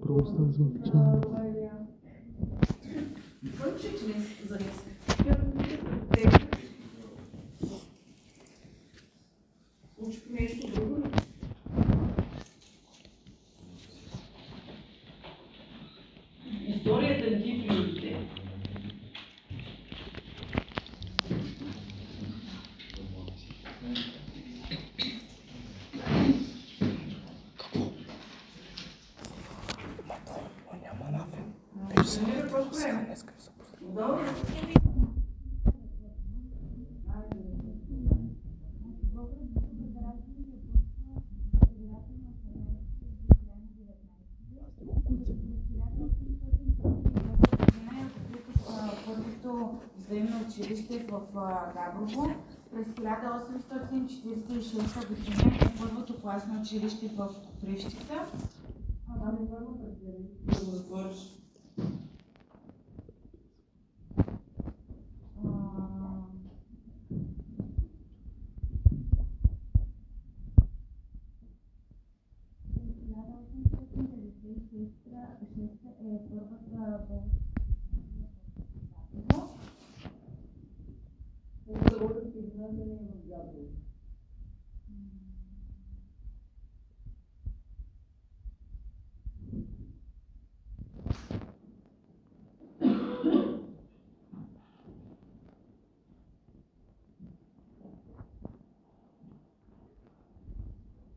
Просто звучало. Нещо друго. Историята не ги приоритет. Няма нафиг. Виж се, сега днеска се пусна. Първото взаимно училище в Габрово. През 1846 година е първото класно училище в Копривщица.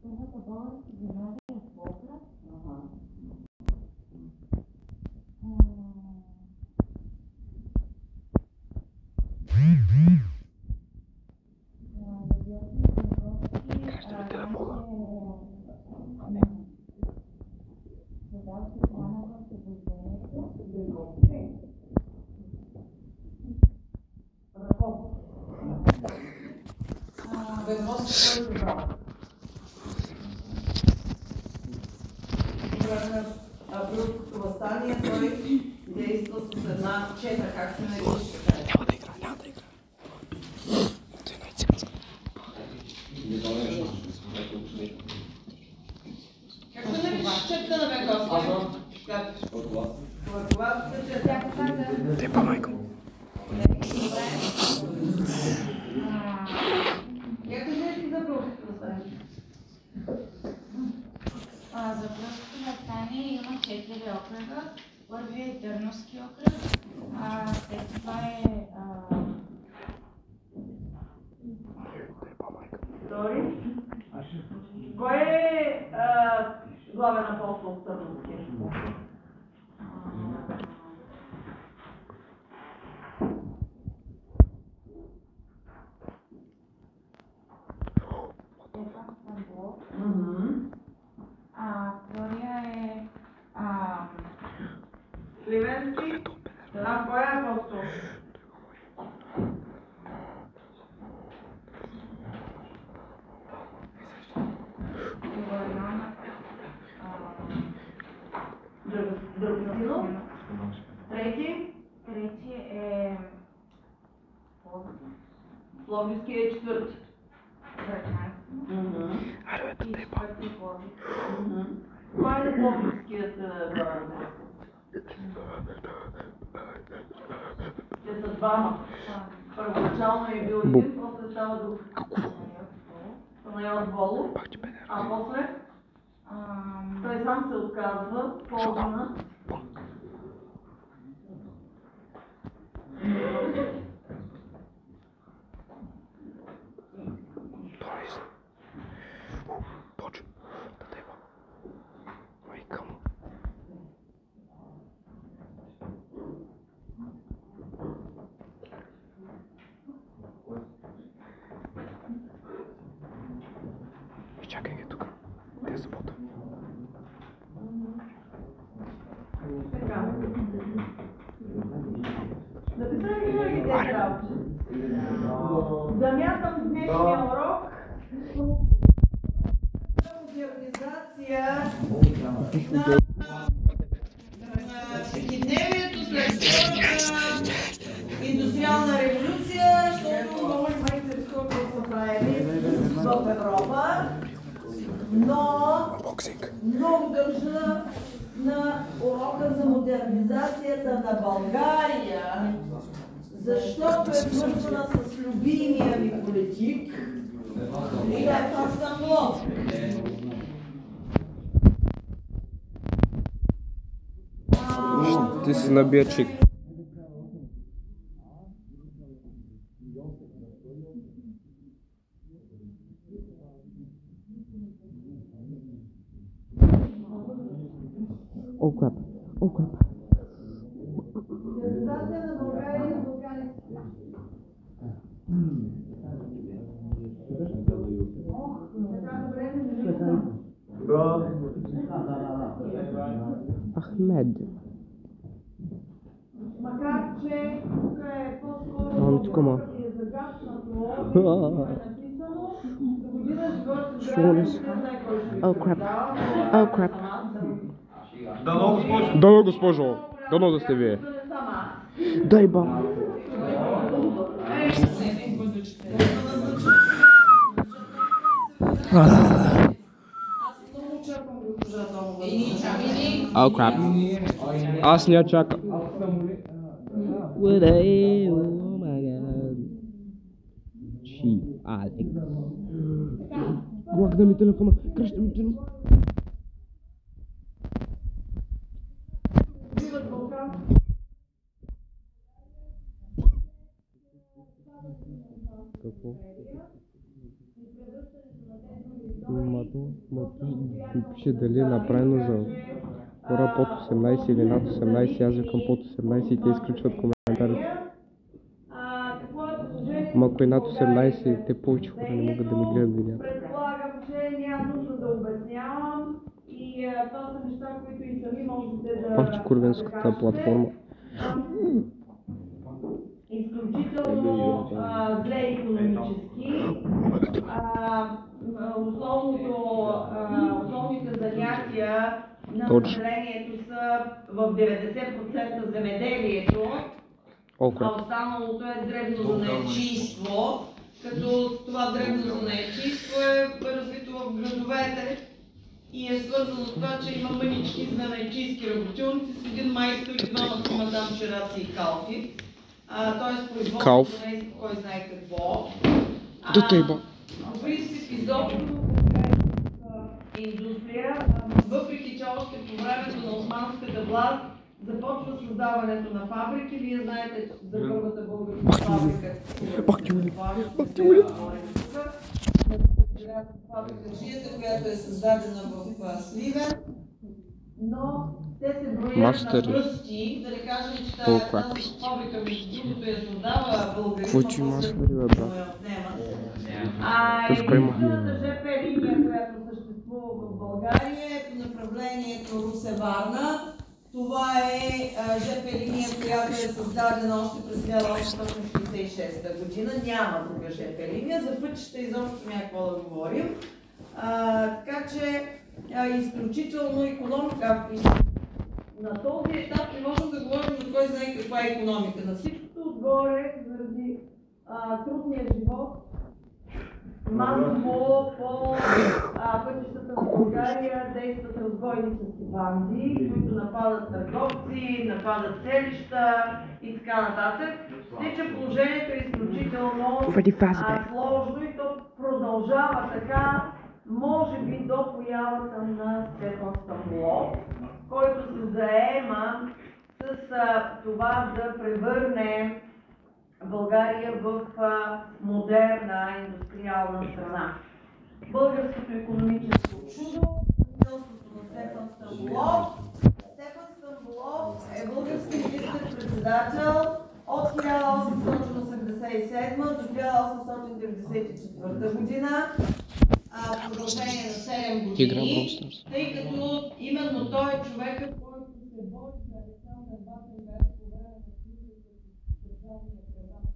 Първата болница за млади е в Болград. Априлското въстание, той действа с една чета, как се нарича? Няма да игра, няма да игра. Той най-циганска. Как се нарича четата на Бенковски? Как? Те па, майко. Как се нарича за Априлското въстание? За Априлското въстание има 4 окръга. Първият е Търновски окръг, след това е Втори. Кой е главен апостол в Търновския? втория е Сливенски. Кой е апостол? Драгостинов. Трети е Пловдивски е четвърти. Аре, бе, те па. Кой е Пловдивският главен? Те са двама. Първоначално е бил един, после става друг. Панайот Волов. А после? Той сам се отказва в полза на... Точно. Да те па. Майка му. Чакай ги тук. Те е събота. Така. Написали ли винаги тези работи? Замятам днешния урок. Организация на всекидневието след втората индустриална революция, защото много майки рискуват да са правили в Европа. Но много държа на урока за модернизацията на България, защото е свързана с любимия ми политик Стефан Стамболов. Ти си набия чик. Oh crap. Oh crap. Модернизация на България и Балканите. Ахмед. Макар че тук е Ами, тук ма. по-скоро е загашнато, е написано, до година живота здраве, не знае кой ще ви Oh crap. предава. Oh crap. Дано, госпожо. Дано да сте вие. Дай ба. Oh crap. Аз не я чакам. Oh my god. Chief Alex. Глахна ми телефона. Краща ми телефона. Какво? Мато пише дали е направено за хора под 18 или над 18. Аз викам под 18 и те изключват коментарите. Ма ако е над 18, те повече хора не могат да ми гледат видеята. Предполагам, че няма нужда да обяснявам и това са неща, които и сами можете да... Пак че курвенската платформа. Изключително зле икономически. Основните занятия на населението са в 90% земеделието, а останалото е дребно занаятчийство, като това дребно занаятчийство е развито в градовете и е свързано с това, че има мънички занаятчийски работилници с един майстор и двама има там чераци и калфи. Т.е. производството не е кой знае какво. По принцип, изобщо индустрия, въпреки че още по времето на османската власт започва създаването на фабрики. Вие знаете за първата българска фабрика. Фабрика, която е създадена в Сливен. Но те се броят на пръсти, да не кажем, че тази фабрика, между другото, я създава българина, единствената ЖП линия, която съществува в България е по направлението Русе-Варна. Това е ЖП линия, която е създадена още през 1866 година. Няма друга ЖП линия, за пътища изобщо няма какво да говорим. Така че изключително икономика. На този етап не можем да говорим за кой знае каква е икономика. На всичкото отгоре, заради трудния живот, масово по пътищата в България действат разбойнически банди, които нападат търговци, нападат селища и така нататък. Тъй, че положението е изключително сложно и то продължава така, може би до появата на Стефан Стамболов, който се заема с това да превърне България в модерна индустриална страна. Българското икономическо чудо, правителството на Стефан Стамболов. Стефан Стамболов е български министър-председател от 1887 до 1894 година. В продължение на 7 години, тъй като именно той е човекът, който се бори за Александър Батенберг по време на кризата с държавния преврат в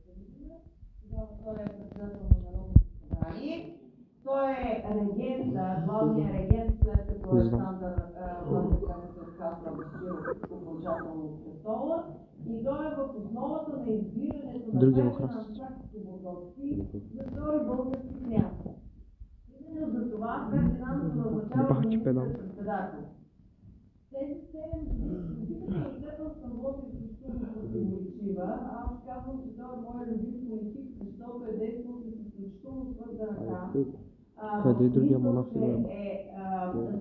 1890 година. Тогава той е председател на Народното събрание. Той е регент, главният регент, след като Александър Батенберг абдикира окончателно от престола. И той е в основата на избирането на Бургоцки за втори български княз. Именно за това Фердинанд назначава архипелаг. Тези 7 години председателствам Бог е изключително противоречива. Аз казвам, че това е моят любим политик, защото е действал с изключително твърда ръка. Къде е другия монах?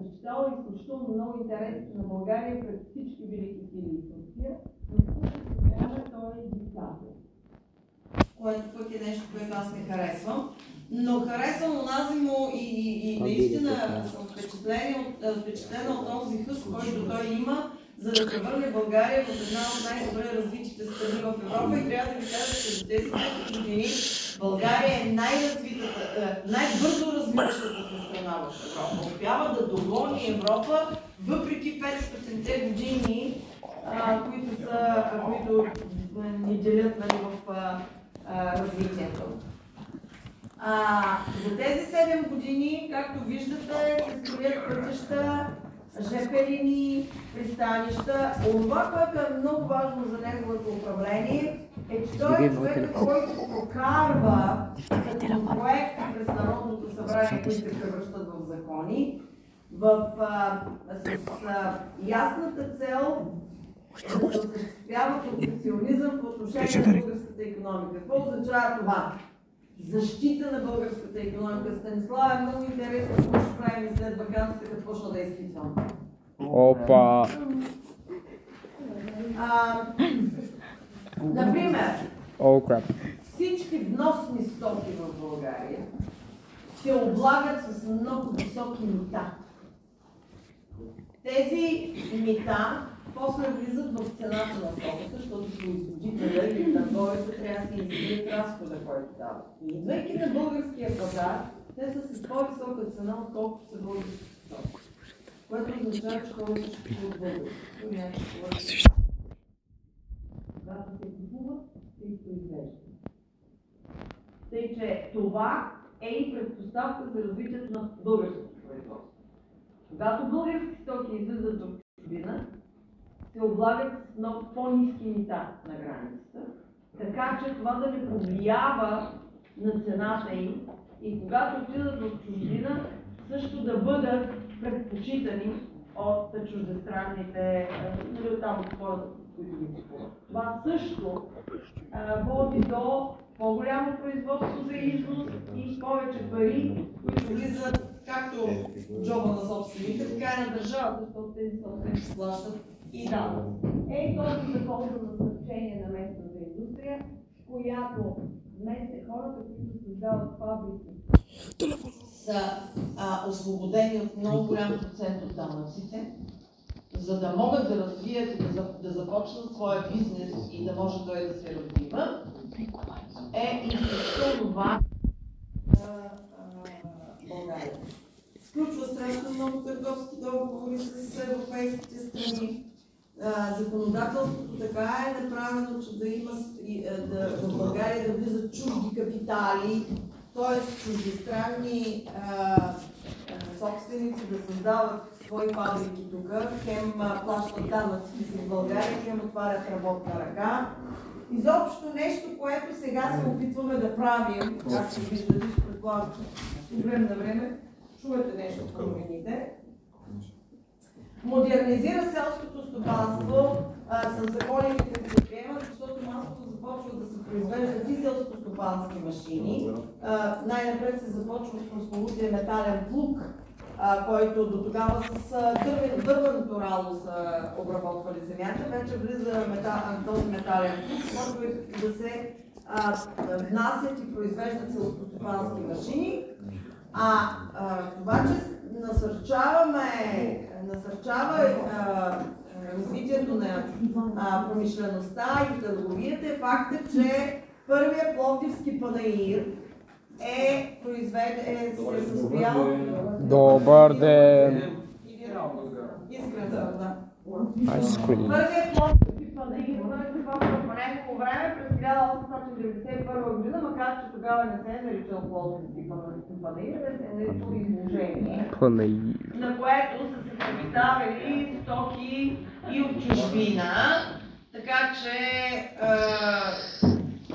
Защитава изключително много интересите на България пред всички велики сили и Турция, но в същото време той е диктатор. Което пък е нещо, което аз не харесвам. Но харесвам онази му и наистина съм впечатлена от този хъс, който той има, за да превърне България в една от най-добре развитите страни в Европа. И трябва да ви кажа, че за тези 5 години България е най-бързо развиващата се страна в Европа. Успява да догони Европа, въпреки 500-те години, които ни делят в развитието. За тези 7 години, както виждате, се строят пътища, ЖП линии, пристанища. Това, което е много важно за неговото управление, е, че той е човекът, който прокарва като проект през Народното събрание, които се превръщат в закони, с ясната цел да се осъществява протекционизъм по отношение на българската икономика. Какво означава това? Защита на българската икономика. Станислав е много интересно, какво ще правим и след ваканцията, като почна да изпитвам. Опа! Например, всички вносни стоки в България се облагат с много високи мита. Тези мита после влизат в цената на стоката, защото производителя или търговеца трябва да си изградят разхода, който дава. И идвайки на българския пазар, те са с по-висока цена, отколкото са български стоки. Което означава, че хората ще купуват български. Когато се купуват, се изпроизвеждат. Тъй, че това е и предпоставка за развитието на българското производство. Когато български стоки излизат в чужбина, се облагат с много по-ниски мита на границата, така че това да не повлиява на цената им и когато отидат в чужбина, също да бъдат предпочитани от чуждестранните, от там от хората, които ги купуват. Това също води до по-голямо производство за износ и повече пари, които влизат както в джоба на собственика, така и на държавата, защото тези собственици плащат и дават. Този закон за насърчение на местната индустрия, в която хората, които създават фабрики, са освободени от много голям процент от данъците, за да могат да развият и да започнат своя бизнес и да може той да се развива, е изключително важно за България. Сключва страшно много търговски договори с европейските страни. Законодателството така е направено, че да има в България да влизат чужди капитали, т.е. чуждестранни собственици да създават свои фабрики тук, хем плащат данъци в България, хем отварят работна ръка. Изобщо нещо, което сега се опитваме да правим, както виждате, предполагам, от време на време чувате нещо в новините. Модернизира селското стопанство с законите, които се приемат, защото масово започват да се произвеждат и селскостопански машини. Най-напред се започва с прословутия метален плуг, който до тогава с дървеното рало са обработвали земята. Вече влиза този метален плуг, може да се внасят и произвеждат селскостопански машини. Това, че насърчава развитието на промишлеността и търговията е факта, че първият Пловдивски панаир се състоял... Добър ден! Искрен, да. Първият Пловдивски панаир се започва по някакво време през 1891 година, макар че тогава не се е наричал Пловдивски панаир, да се е наричал изложение, на което са се представили стоки и от чужбина, така че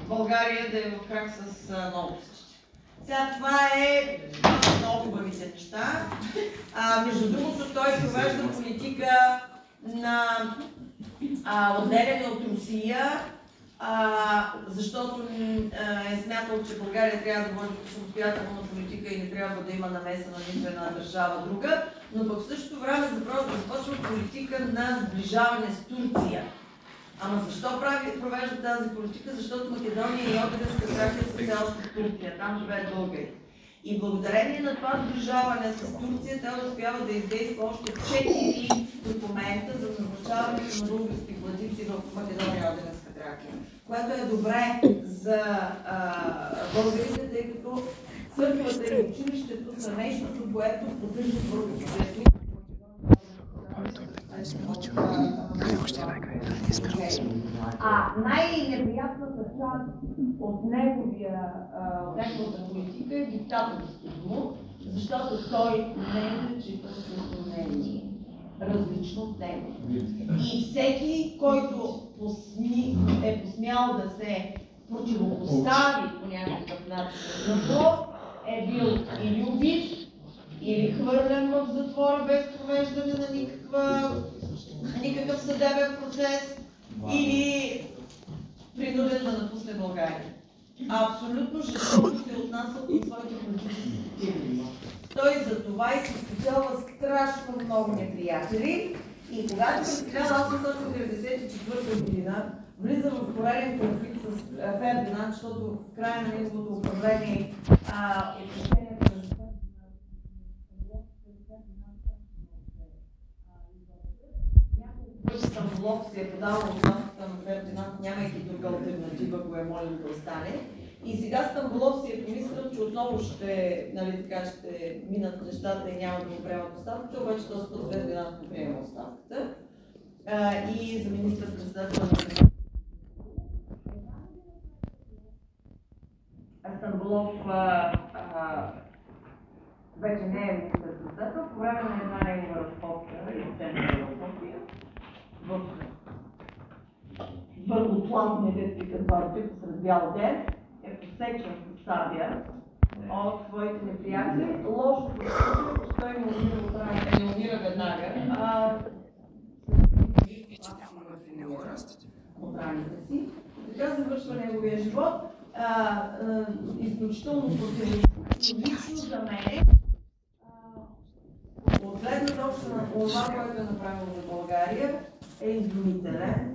България да е в крак с новостите. Сега това е много хубавите неща. Между другото, той провежда политика на отделяне от Русия, защото е смятал, че България трябва да води самостоятелна политика и не трябва да има намеса на нито една държава друга, но пък в същото време започва политика на сближаване с Турция. Ама защо провежда тази политика? Защото Македония и Одринска Тракия са все още в Турция, там живеят българи. И благодарение на това сближаване с Турция, тя успява да издейства още 4 документа за назначаването на български владици в Македония и Одринска Тракия. Което е добре за българите, тъй като църквата и училището са нещо, което поддържа българския език. Най-неприятната част от неговата политика е диктаторството, защото той не е зачитал мнение, различно от него. И всеки, който е посмял да се противопостави по някакъв начин на Бог, е бил или убит, или хвърлен в затвора без провеждане на никакъв съдебен процес, или принуден да напусне България. Абсолютно жестоко се отнася от своите политически противници. Той за това и се спечелва страшно много неприятели. И когато през 1894 година влиза в пореден конфликт с Фердинанд, защото в края на неговото управление отношенията между Стамболов се е подавал оставката на Фердинанд, нямайки друга алтернатива, ако е молил да остане. И сега Стамболов си е помислил, че отново ще минат нещата и няма да му приемат оставката, обаче този път Фердинанд му приема оставката. И за министър-председател на Стамболов вече не е министър-председател, по време на една негова разходка и центъра в София, в върхоплавните пикадварите посред бял ден, е посечен с сабя от своите неприятели. Лошото е, че той не умира веднага, от раните си. Така завършва неговия живот. Изключително противолично за мен. От гледна точка на това, което е направено за България, е изумителен.